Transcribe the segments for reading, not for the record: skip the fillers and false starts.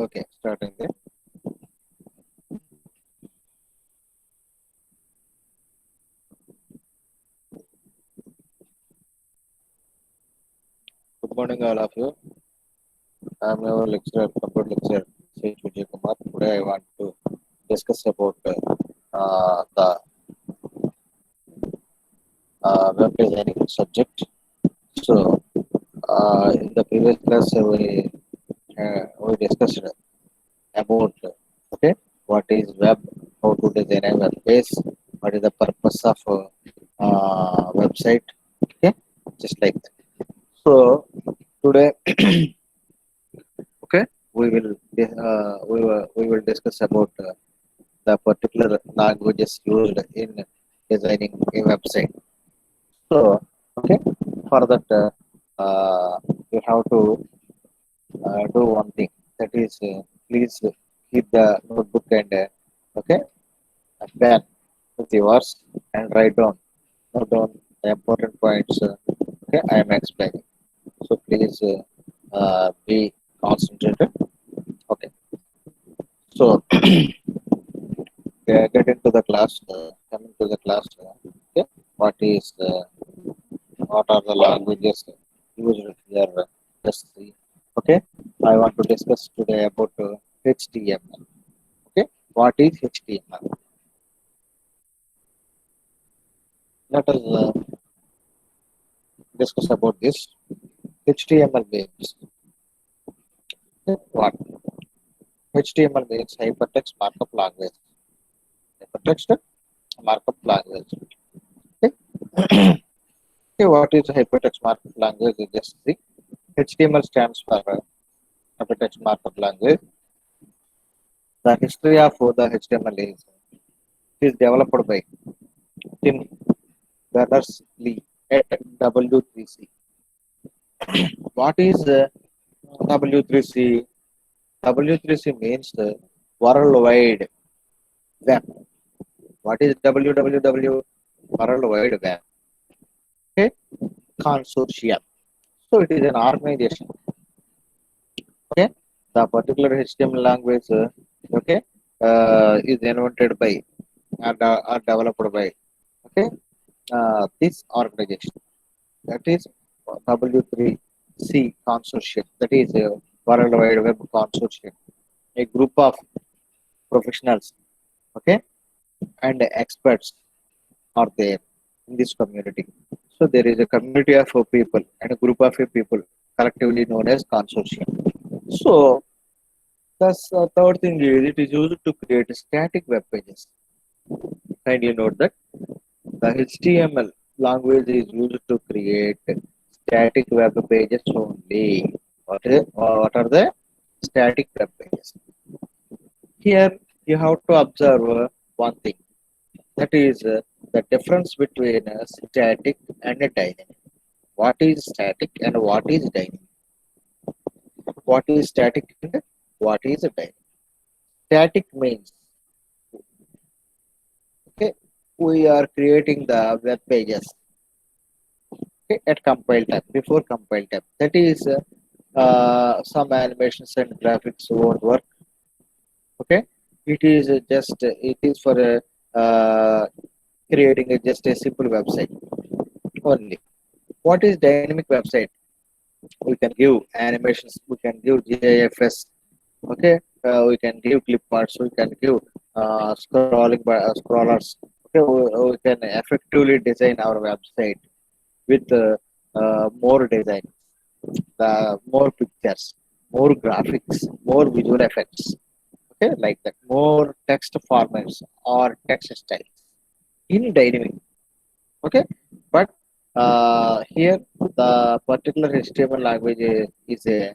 Okay, starting there. Good morning, all of you. I'm your lecturer, computer lecturer, Sri Vijay Kumar. Today, I want to discuss about the web designing subject. So, in the previous class, we discussed about okay, what is web, how to design a web page, what is the purpose of website. Okay, just like that. So, today, okay, we will discuss about the particular languages used in designing a website. So, okay, for that, you have to do one thing. That is, please keep the notebook and okay, a pen with yours and write down, note down the important points. Okay, I am explaining. So please be concentrated. Okay, so get into the class. Coming to the class. Okay, what is what are the languages used here? Just see. Okay, I want to discuss today about HTML. Okay, what is HTML? Let us discuss about this. HTML means what? HTML means hypertext markup language. Hypertext markup language. Okay, okay, what is hypertext markup language? Just see. HTML stands for hypertext markup language. The history of the HTML is developed by Tim Berners-Lee at W3C. What is W3C? W3C means World Wide Web. What is WWW? World Wide Web. Okay, consortium. So it is an organization. Okay, the particular HTML language, okay, is invented by and developed by okay this organization. That is W3C consortium. That is World Wide Web Consortium. A group of professionals, okay, and experts are there in this community. So there is a community of people and a group of people collectively known as consortium. So the third thing is it is used to create static web pages. Kindly note that the HTML language is used to create static web pages only. What are the static web pages? Here you have to observe one thing. That is the difference between static and a dynamic. What is static and what is dynamic? What is static and what is dynamic? Static means okay, we are creating the web pages okay, at compile time before compile time. That is some animations and graphics won't work. Okay, it is it is for creating just a simple website only. What is dynamic website? We can give animations, we can give GIFs, okay, we can give clip arts, we can give scrolling by scrollers, okay, we can effectively design our website with more design, the more pictures, more graphics, more visual effects, okay, like that, more text formats or text styles in dynamic, okay, but here the particular HTML language is a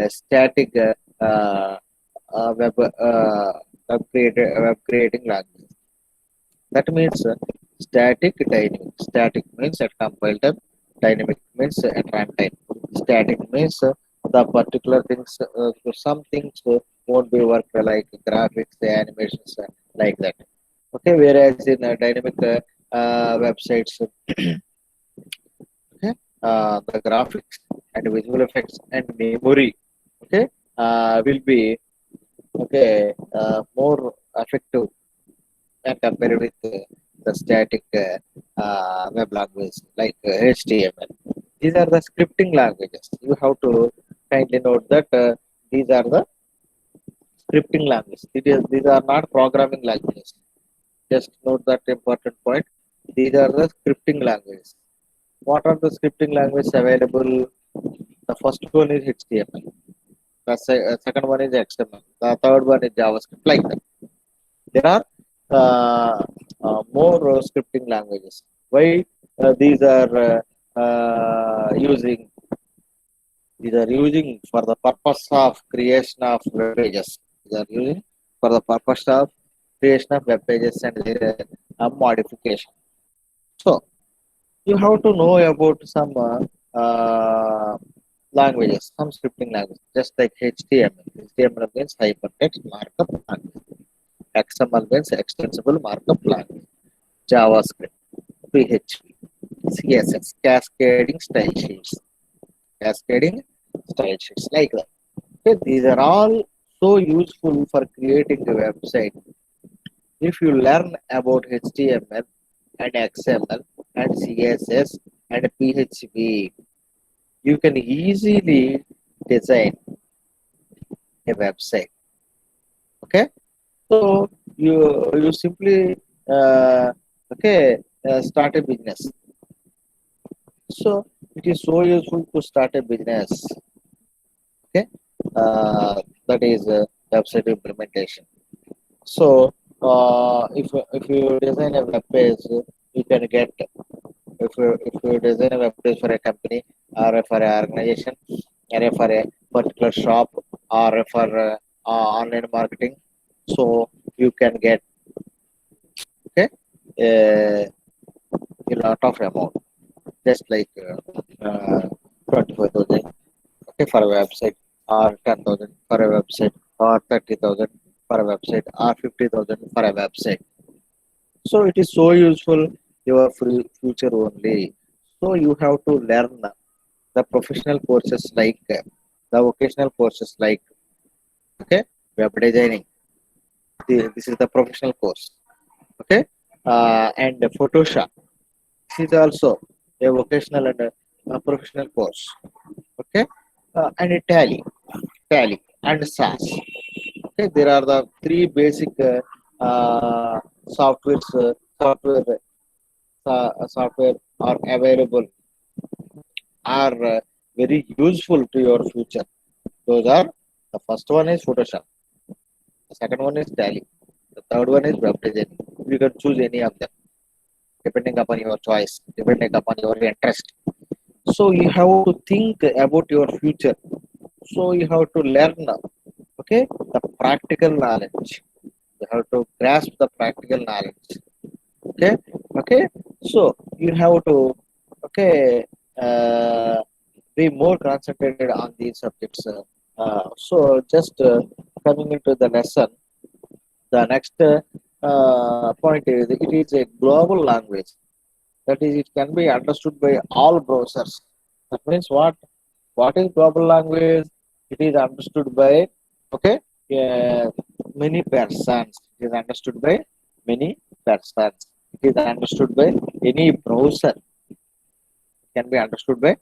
static web creating language. That means static dynamic. Static means at compile time. Dynamic means at runtime. Static means the particular things. Some things won't be work like graphics, the animations, like that. Okay, whereas in dynamic websites, okay, the graphics and visual effects and memory, okay, will be okay, more effective and compared with the static web language like HTML. These are the scripting languages. You have to kindly note that these are the scripting languages. These are not programming languages. Just note that important point. These are the scripting languages. What are the scripting languages available? The first one is HTML. The second one is XML. The third one is JavaScript. Like that. There are more scripting languages. Why these are using? These are using for the purpose of creation of web pages. These are using for the purpose of creation of web pages and their modification. So you have to know about some languages, some scripting languages, just like HTML. HTML means hypertext markup language. XML means extensible markup language. JavaScript, PHP, CSS, cascading style sheets, cascading style sheets, like that. Okay, these are all so useful for creating a website. If you learn about HTML and XML and CSS and PHP, you can easily design a website. Okay, so you simply uh, okay start a business. So it is so useful to start a business. Okay, that is website implementation. So if you design a web page, you can get, if you design a web page for a company or for an organization or for a particular shop or for online marketing, so you can get, okay, a, a lot of amount, just like 25,000, okay, for a website, or 10,000 for a website, or 30,000 for a website, or 50,000 for a website. So it is so useful your future only. So you have to learn the professional courses like the vocational courses like, okay, web designing. This is the professional course. Okay, and Photoshop. This is also a vocational and a professional course. Okay, and Tally and SAS. Okay, there are the three basic softwares. Software are available, are very useful to your future. Those are, the first one is Photoshop, the second one is Tally, the third one is web designing. You can choose any of them depending upon your choice, depending upon your interest. So you have to think about your future. So you have to learn, okay, the practical knowledge. You have to grasp the practical knowledge. Okay, okay. So you have to, okay, uh, be more concentrated on these subjects. So just coming into the lesson, the next point is it is a global language. That is, it can be understood by all browsers. That means what? What is global language? It is understood by, okay, uh, many persons. It is understood by many persons. It is understood by any browser. Can be understood by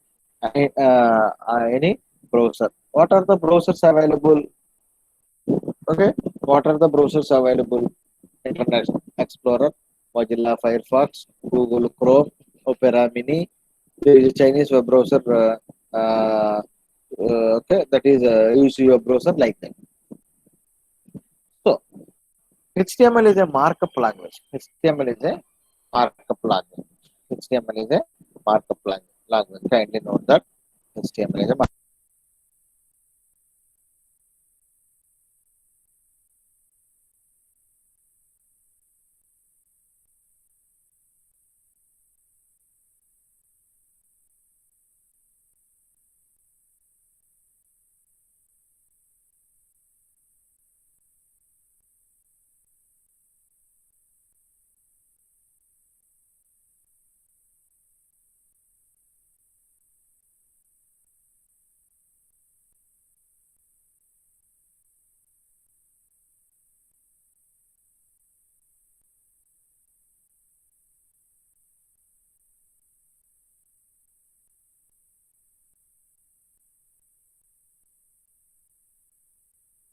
any browser. What are the browsers available? Okay, what are the browsers available? Internet Explorer, Mozilla Firefox, Google Chrome, Opera Mini. There is a Chinese web browser. Okay, that is use your browser like that. So HTML is a markup language. HTML is a markup language. HTML is a markup language. Kindly note that HTML is a markup.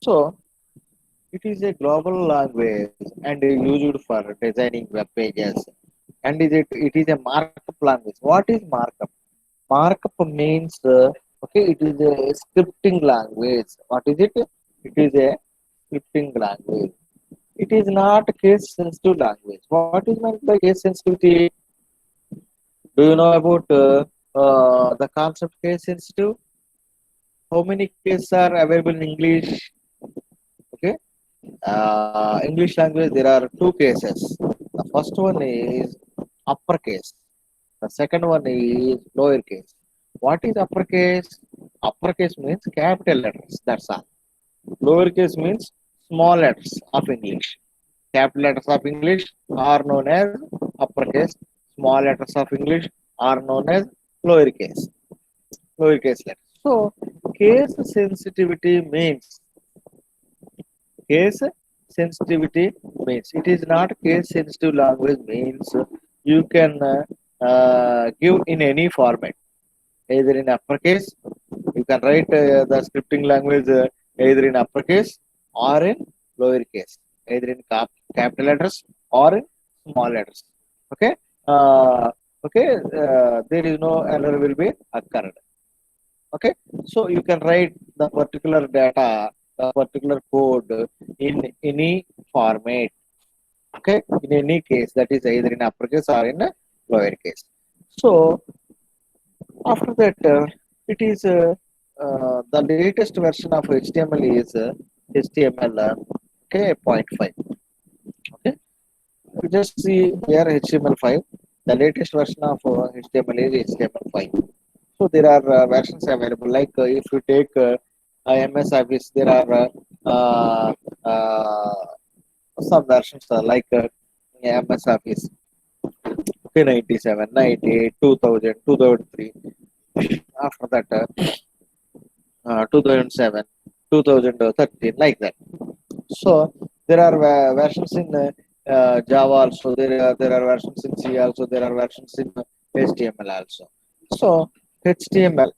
So it is a global language and used for designing web pages. And it is a markup language. What is markup? Markup means okay, it is a scripting language. What is it? It is a scripting language. It is not case sensitive language. What is meant by case sensitivity? Do you know about the concept case sensitive? How many cases are available in English? Okay, English language there are two cases. The first one is uppercase. The second one is lowercase. What is uppercase? Uppercase means capital letters. That's all. Lowercase means small letters of English. Capital letters of English are known as uppercase. Small letters of English are known as lowercase. Lowercase letters. So case sensitivity means case sensitivity means it is not case sensitive language means you can give in any format either in uppercase you can write the scripting language either in uppercase or in lowercase either in capital letters or in small letters okay uh, okay there is no error will be occurred okay so you can write the particular data the particular code in any format okay in any case that is either in uppercase or in lowercase so after that it is the latest version of html is html okay point 5 okay you just see here html5 the latest version of html is html5 so there are versions available. Like if you take MS Office, there are some versions like MS Office okay, 97, 98, 2000, 2003. After that, 2007, 2013, like that. So there are versions in Java also. There are versions in C also. There are versions in HTML also. So HTML.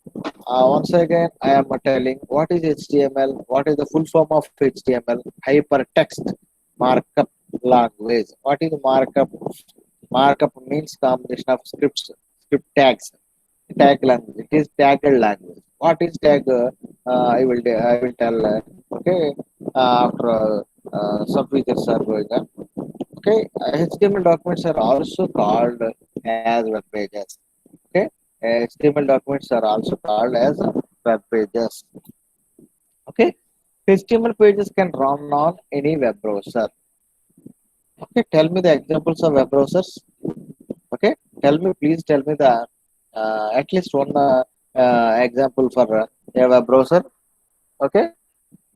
Once again, I am telling what is HTML. What is the full form of HTML? Hypertext markup language. What is markup? Markup means combination of script tags, tag language. It is tagged language. What is tag? I will tell. Okay, after some features are going on. Okay, HTML documents are also called as web pages. Okay, HTML documents are also called as web pages. Okay, HTML pages can run on any web browser. Okay, tell me the examples of web browsers. Okay, please tell me the at least one example for a web browser. Okay,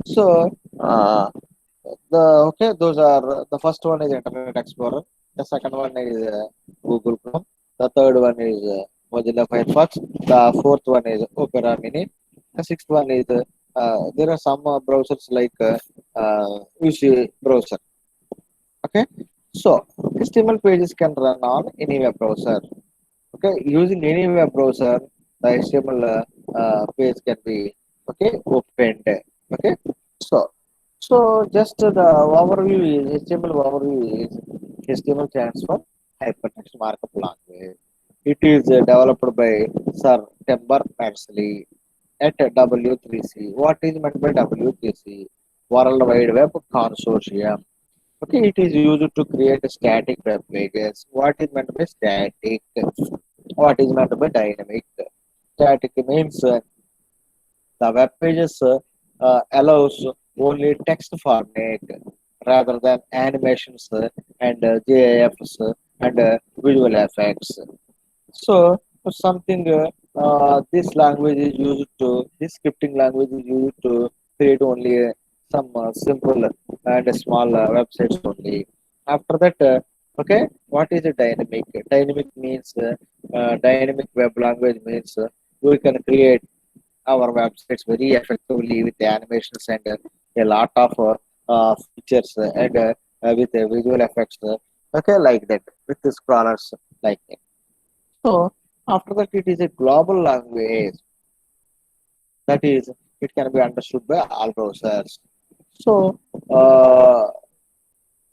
so uh, the okay those are the first one is Internet Explorer, the second one is Google Chrome, the third one is Mozilla Firefox, the fourth one is Opera Mini, the sixth one is there are some browsers like UC browser. Okay, so HTML pages can run on any web browser. Okay, using any web browser, the HTML page can be okay opened. Okay, so just the overview is HTML overview is HTML stands for Hypertext Markup Language. It is developed by Sir Timber Berners-Lee at W3C. What is meant by W3C? World Wide Web Consortium. Okay, it is used to create static web pages. What is meant by static? What is meant by dynamic? Static means the web pages allows only text format rather than animations and GIFs and visual effects. So something this language is used to this scripting language is used to create only some simple and small websites only. After that, okay, what is a dynamic? Dynamic means dynamic web language means we can create our websites very effectively with the animations and a lot of features and with visual effects. Okay, like that with the scrollers like that. So after that, it is a global language that is it can be understood by all browsers. So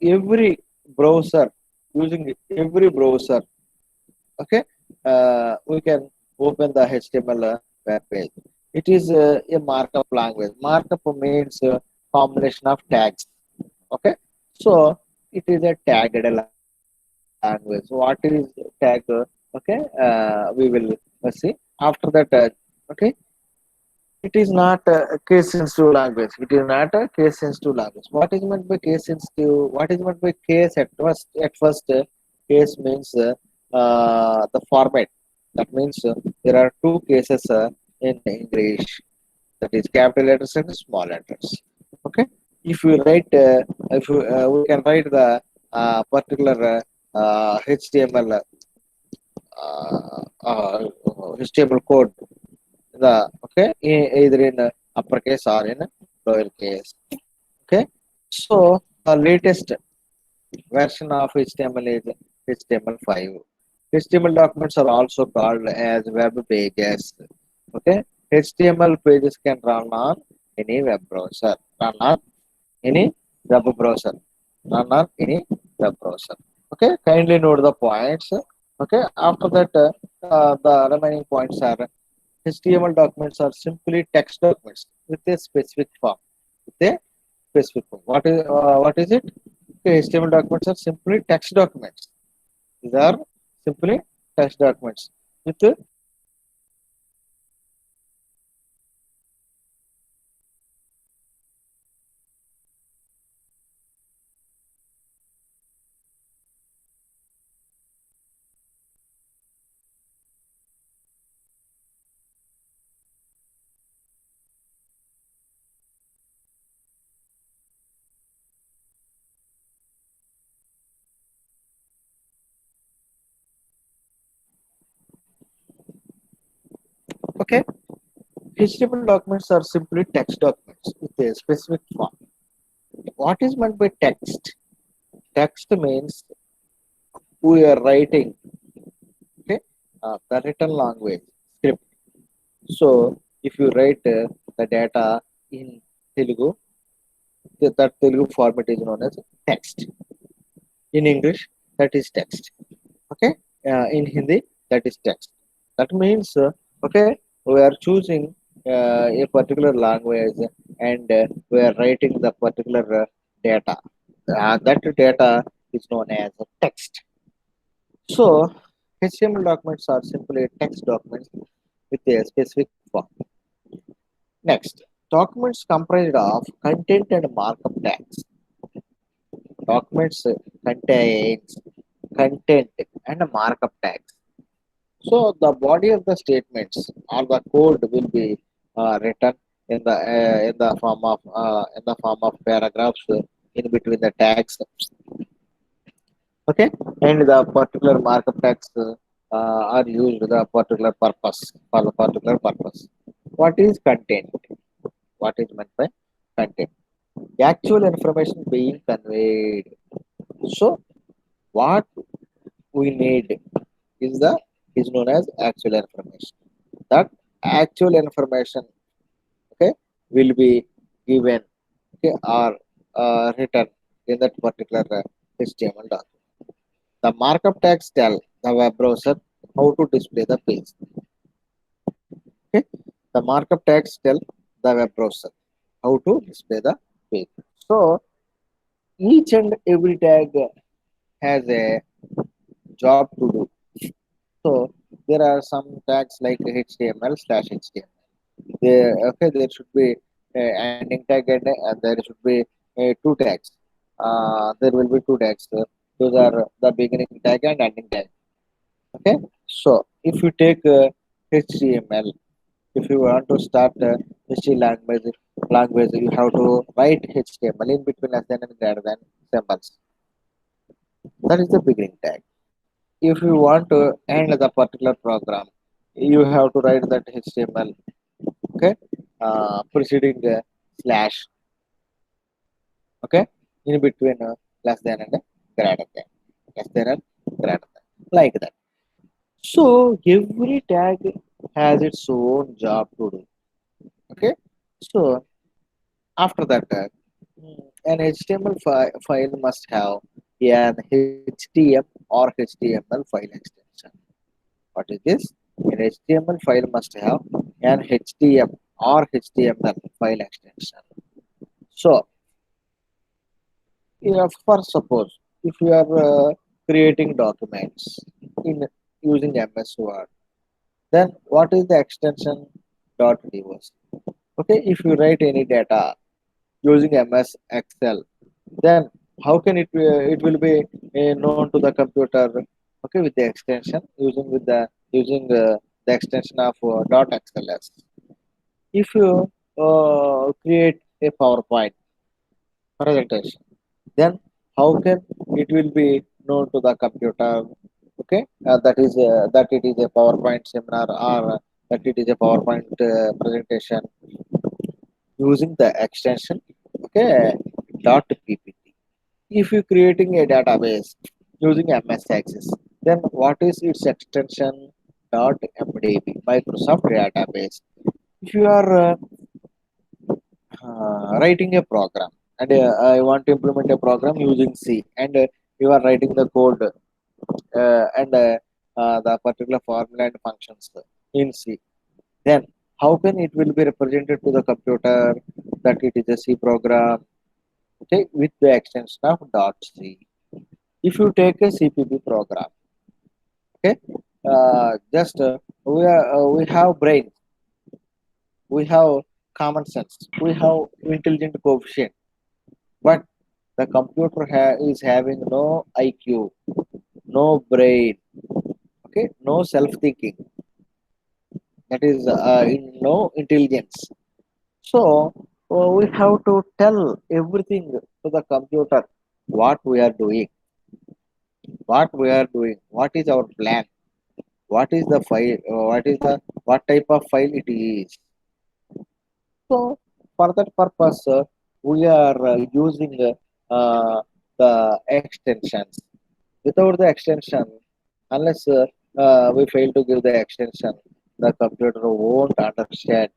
every browser using every browser, okay, we can open the HTML web page. It is a markup language. Markup means combination of tags. Okay, so it is a tagged language. What is tag? Okay, we will see after that. Okay, it is not a case sensitive language. It is not a case sensitive language. What is meant by case sensitive? What is meant by case at first? At first, case means the format. That means there are two cases in English. That is capital letters and small letters. Okay. If you write, if you, we can write the particular HTML HTML code the okay either in uppercase or in lowercase. Okay, so the latest version of HTML is HTML5. HTML documents are also called as web pages. Okay, HTML pages can run on any web browser, run on any web browser, run on any web browser. Okay, kindly note the points. Okay, after that the remaining points are HTML documents are simply text documents with a specific form. With a specific form. What is it? Okay, HTML documents are simply text documents. These are simply text documents with a specific form. Okay, so okay, HTML documents are simply text documents with a specific form. What is meant by text? Text means we are writing. Okay, the written language script. So if you write the data in Telugu, that Telugu format is known as text. In English, that is text. Okay, in Hindi, that is text. That means okay, we are choosing a particular language and we are writing the particular data. That data is known as text. So HTML documents are simply text documents with a specific form. Next, documents comprised of content and markup tags. Documents contains content and markup tags. So the body of the statements or the code will be written in the form of paragraphs in between the tags. Okay, and the particular markup tags are used the particular purpose for the particular purpose. What is content? What is meant by content? The actual information being conveyed. So what we need is known as actual information. That actual information, okay, will be given, okay, or written in that particular HTML document. The markup tags tell the web browser how to display the page. Okay, the markup tags tell the web browser how to display the page. So each and every tag has a job to do. So there are some tags like HTML slash HTML. There should be ending tag and there should be two tags. There will be two tags. Those are the beginning tag and ending tag. Okay. So if you take HTML, if you want to start HTML language, you have to write HTML in between less than and greater than symbols. That is the beginning tag. If you want to end the particular program, you have to write that HTML, okay, preceding slash, okay, in between less than and greater than, less than and greater than, like that. So every tag has its own job to do. Okay, so after that, An HTML file must have an HTML or HTML file extension. What is this? An HTML file must have an HTML or HTML file extension. So, for suppose if you are creating documents in using MS Word, then what is the extension? .divs. Okay, if you write any data using MS Excel, then how can it will be known to the computer? Okay, with the extension using the extension of .xls. If you create a PowerPoint presentation, then how can it will be known to the computer? Okay, that it is a PowerPoint seminar or that it is a PowerPoint presentation using the extension. Okay, .ppt. If you're creating a database using MS Access, then what is its extension? .mdb, Microsoft Database. If you are writing a program and I want to implement a program using C, and you are writing the code and the particular formula and functions in C, then how can it will be represented to the computer that it is a C program? Okay, with the extension of .c. If you take a CPP program, okay, just we have brain, we have common sense, we have intelligent coefficient, but the computer is having no IQ, no brain, okay, no self thinking, that is no intelligence. So we have to tell everything to the computer, what we are doing, what is our plan, what is the file, what type of file it is. So for that purpose, we are using the extensions. Without the extension, unless we fail to give the extension, the computer won't understand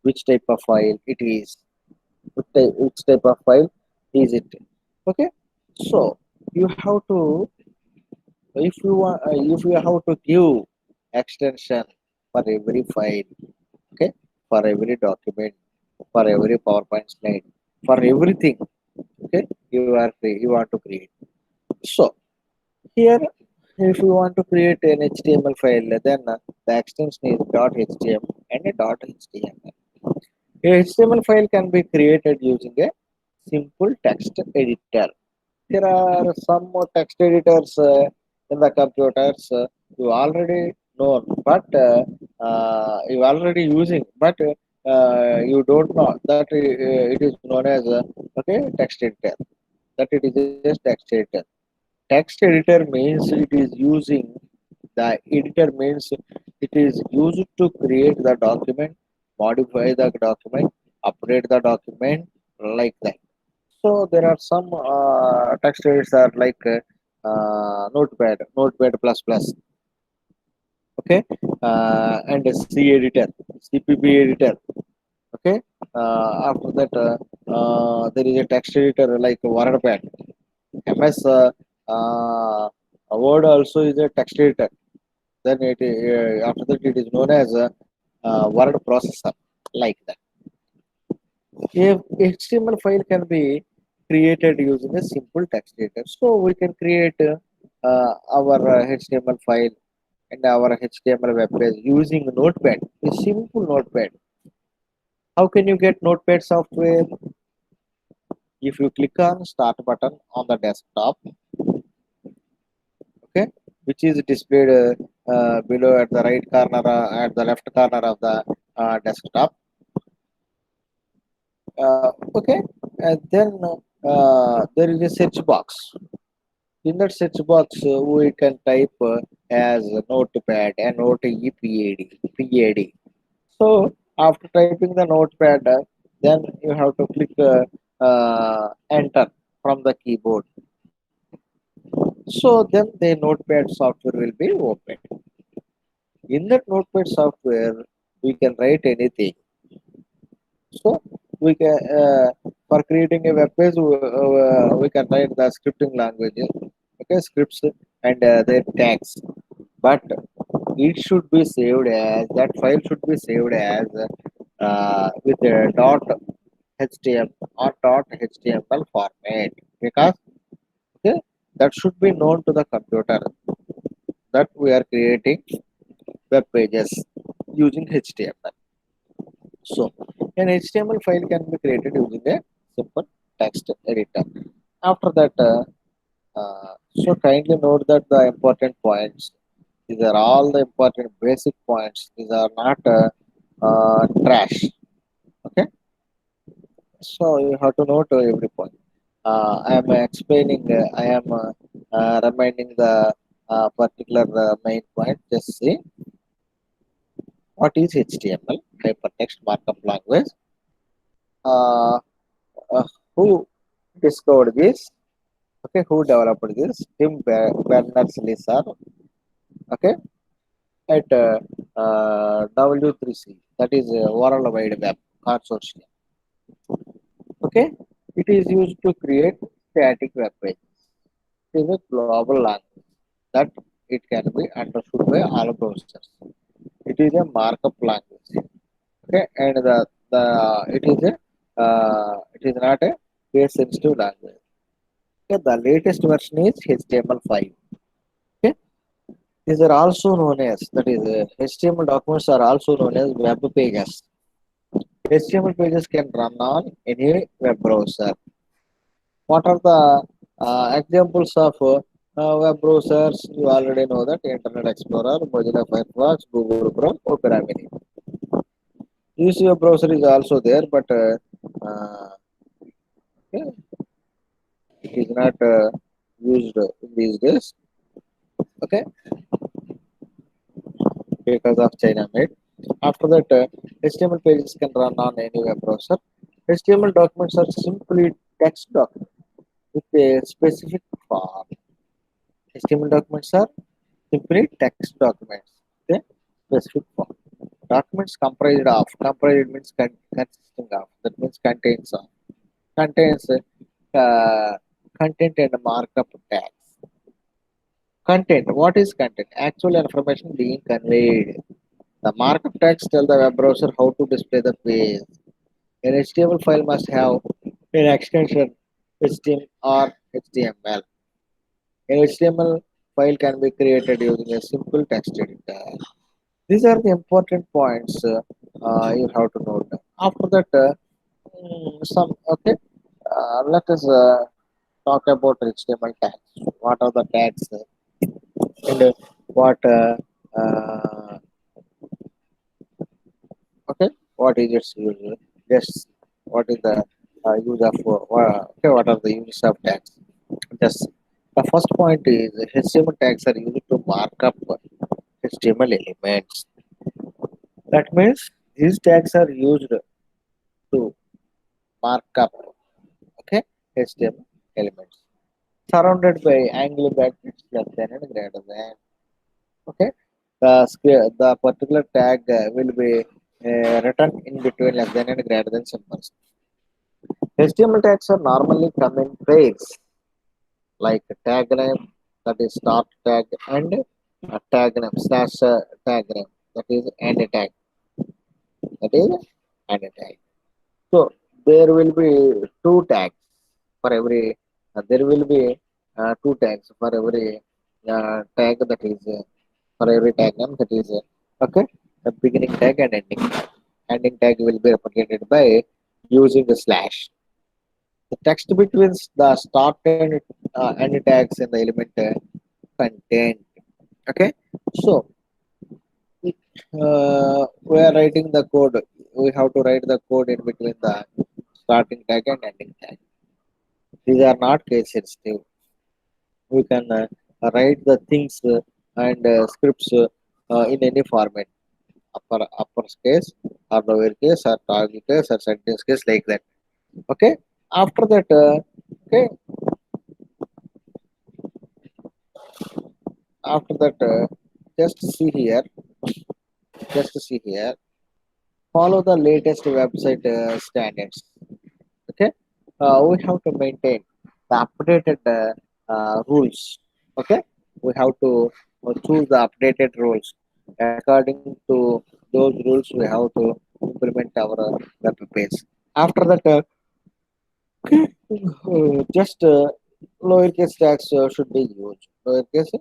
which type of file it is, which type of file is it. Okay, so you have to, if you have to give extension for every file, okay, for every document, for every PowerPoint slide, for everything, okay, you want to create. So here, if you want to create an HTML file, then the extension is .html and a .html. A HTML file can be created using a simple text editor. There are some more text editors in the computers you already know, but you already using, but you don't know that it is known as okay, text editor. That it is just text editor. Text editor means it is using, the editor means it is used to create the document, modify the document, update the document, like that. So there are some text editors are like Notepad plus plus, okay, and C editor, CPP editor, okay. After that, there is a text editor like WordPad, MS Word also is a text editor. Then after that it is known as a word processor, like that. A HTML file can be created using a simple text editor. So we can create our HTML file and our HTML web page using Notepad, a simple Notepad. How can you get Notepad software? If you click on Start button on the desktop, okay, which is displayed below at the right corner, at the left corner of the desktop, okay, and then there is a search box. In that search box, we can type as Notepad, Notepad. So after typing the Notepad, then you have to click Enter from the keyboard. So then the Notepad software will be open. In that Notepad software, we can write anything. So we can for creating a web page we can write the scripting languages, okay, scripts and their tags, but it should be saved as that file should be saved as with a dot html or dot html format, because okay, that should be known to the computer that we are creating web pages using html. So an html file can be created using a simple text editor. After that so kindly note that the important points, these are all the important basic points, these are not trash, okay. So you have to note every point. I am explaining, I am reminding the particular main point. Just see what is HTML, hypertext markup language. Uh, uh, who discovered this? Okay, who developed this? Tim Berners-Lee, sir. Okay, at W3C, that is World Wide Web Consortium. Okay, it is used to create static web pages. It is a global language that it can be understood by all browsers. It is a markup language. Okay, and the it is not a case sensitive language. Okay, the latest version is HTML5. Okay, these are also known as, that is HTML documents are also known as web pages. HTML pages can run on any web browser. What are the examples of web browsers? You already know that Internet Explorer, Mozilla Firefox, Google Chrome, Opera Mini. UC web browser is also there, but okay, it is not used in these days. Okay, because of China made. After that, HTML pages can run on any web browser. HTML documents are simply text documents with a specific form. HTML documents are simply text documents with a specific form. Documents comprised of, comprised means consisting of, that means contains of, contains content and markup tags. Content, what is content? Actual information being conveyed. The markup tags tell the web browser how to display the page. An HTML file must have an extension HTML or HTML. An HTML file can be created using a simple text editor. These are the important points you have to note. After that, some okay. Let us talk about HTML tags. What are the tags and what uh, okay? What is its use? Just what is the use of okay? What are the uses of tags? Just the first point is HTML tags are used to mark up HTML elements. That means these tags are used to mark up okay HTML elements surrounded by angle brackets less than and greater than. Okay, the particular tag will be written in between less than and greater than symbols. HTML tags are normally come in pairs like a tag name, that is start tag, and a tag name slash tag name, that is end tag, that is end tag. So there will be two tags for every. There will be two tags for every tag, that is for every tag name, that is okay. The beginning tag and ending tag. Ending tag will be represented by using the slash. The text between the start and end tags in the element content. Okay, so we are writing the code. We have to write the code in between the starting tag and ending tag. These are not case sensitive. We can write the things and scripts in any format, upper case or lower case or target case or sentence case, like that. Okay. After that, okay. After that, just see here. Just see here. Follow the latest website standards. we have to maintain the updated rules. Okay, we have to choose the updated rules. According to those rules, we have to implement our web page. After that, just lowercase tags should be used. Lowercase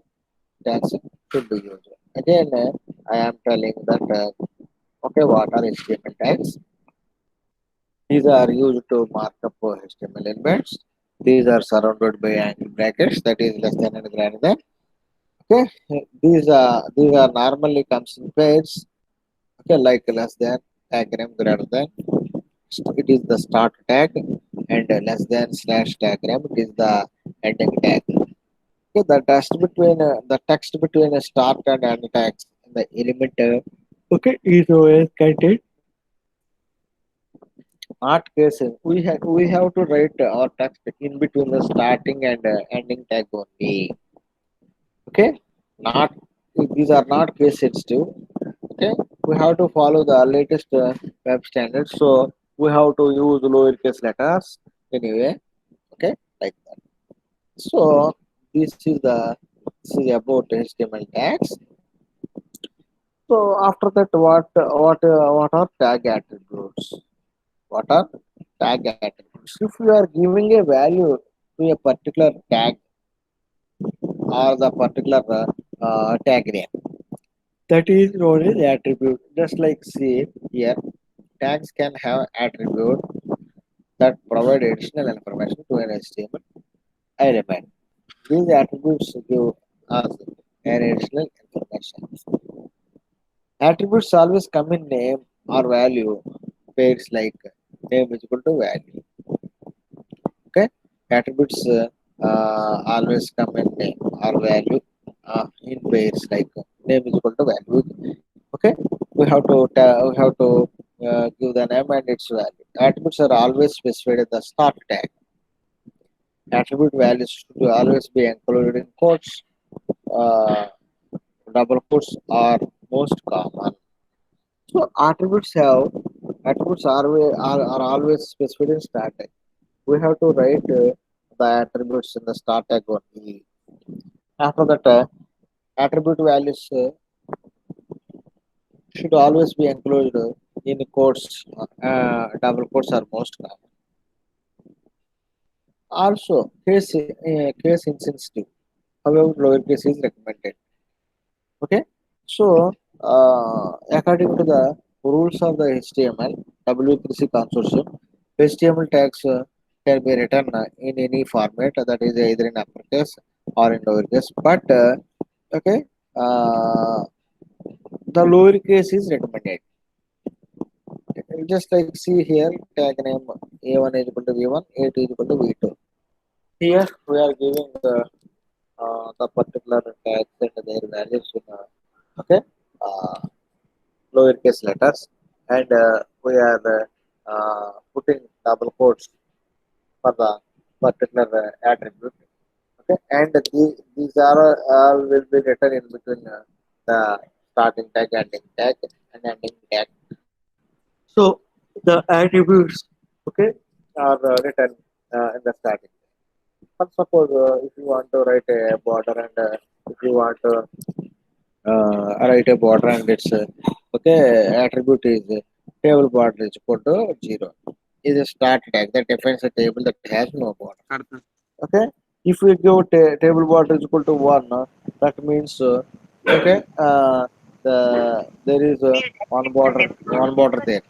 tags should be used. Again, I am telling that okay, what are HTML tags? These are used to mark up HTML elements. These are surrounded by angle brackets, that is less than and greater than. Okay, these are normally comes in pairs. Okay, like less than, diagram, greater than. It is the start tag, and less than slash diagram. It is the ending tag. Okay, the text between a start and end tags in the element. Okay, is always contained. Not cases. We have to write our text in between the starting and ending tag only. Okay, not these are not case sensitive. Okay, we have to follow the latest web standards. So we have to use lowercase letters anyway. Okay, like that. So this is about HTML tags. So after that, what are tag attributes? What are tag attributes? If you are giving a value to a particular tag or the particular tag name, that is known as attribute. Just like see here, tags can have attribute that provide additional information to an HTML element. These attributes give us an additional information. Attributes always come in name or value pairs, like name is equal to value. Okay, attributes always come in name or value in pairs, like name is equal to value. Okay, we have to give the name and its value. Attributes are always specified in the start tag. Attribute values should always be included in quotes. uh, Double quotes are most common. So attributes are always specified in start tag. We have to write the attributes in the start tag only. After that, attribute values should always be included in quotes. Double quotes are most common. Also, case insensitive. However, lowercase is recommended. Okay, so according to the rules of the HTML W3C consortium, HTML tags can be written in any format, that is either in uppercase or in lowercase. But okay, uh, the lowercase is recommended. Just like see here, tag name A1 is equal to V1, A2 is equal to V2. Here we are giving the particular tags and their values in okay, uh, lowercase letters, and we are putting double quotes for the particular attribute. Okay, and these are all will be written in between the starting tag, ending tag, and ending tag. So the attributes, okay, are written in the starting. But suppose if you want to write a border, and if you want to write a border, and its okay, attribute is table border is equal to 0. Is a start tag that defines a table that has no border. Okay, if we give table border is equal to 1, that means okay, there is one border there.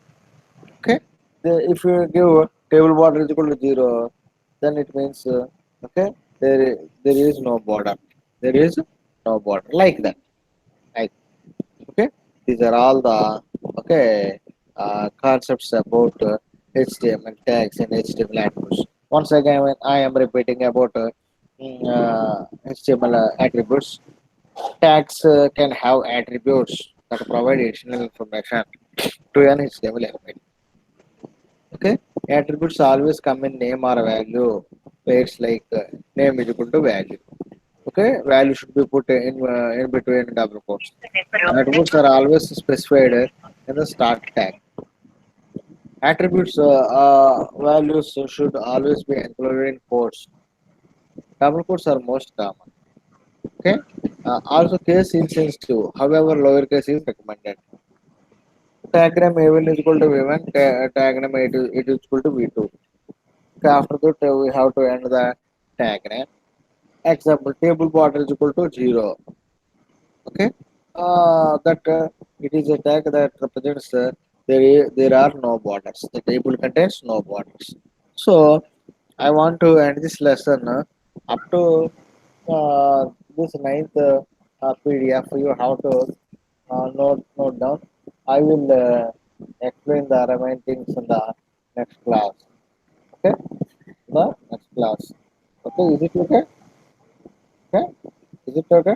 Okay, if you give table border is equal to 0, then it means okay, there is no border. There is no border, like that. Like, okay, these are all the okay concepts about HTML tags and HTML attributes. Once again, when I am repeating about HTML attributes, tags can have attributes that provide additional information to an HTML element. Okay, attributes always come in name or value pairs, like name is equal to value. Okay, value should be put in between double quotes. Attributes are always specified in the start tag. Attributes values should always be included in quotes. Double quotes are most common. Okay. Also case insensitive. However, lowercase is recommended. Diagram A1 is equal to V1. Diagram A2 it is equal to V2. Okay, after that we have to end the diagram. Example table border is equal to 0. Okay. That it is a tag that represents there are no borders. The table contains no borders. So I want to end this lesson up to uh, this ninth PDF. You have to note down. I will explain the remaining things in the next class. Okay, the next class. Okay, is it okay? Okay, is it okay?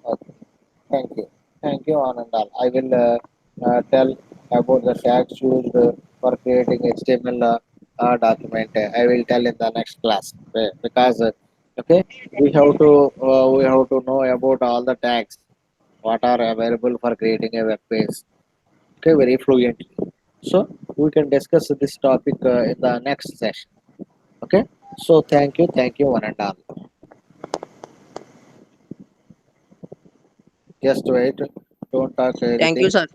Okay, thank you. Thank you, Anandal. I will tell about the tags used for creating HTML document. I will tell in the next class because okay, we have to know about all the tags what are available for creating a web page. Okay, very fluently. So we can discuss this topic in the next session. Okay. So thank you, one and all. Just wait. Don't talk Thank you, anything. sir.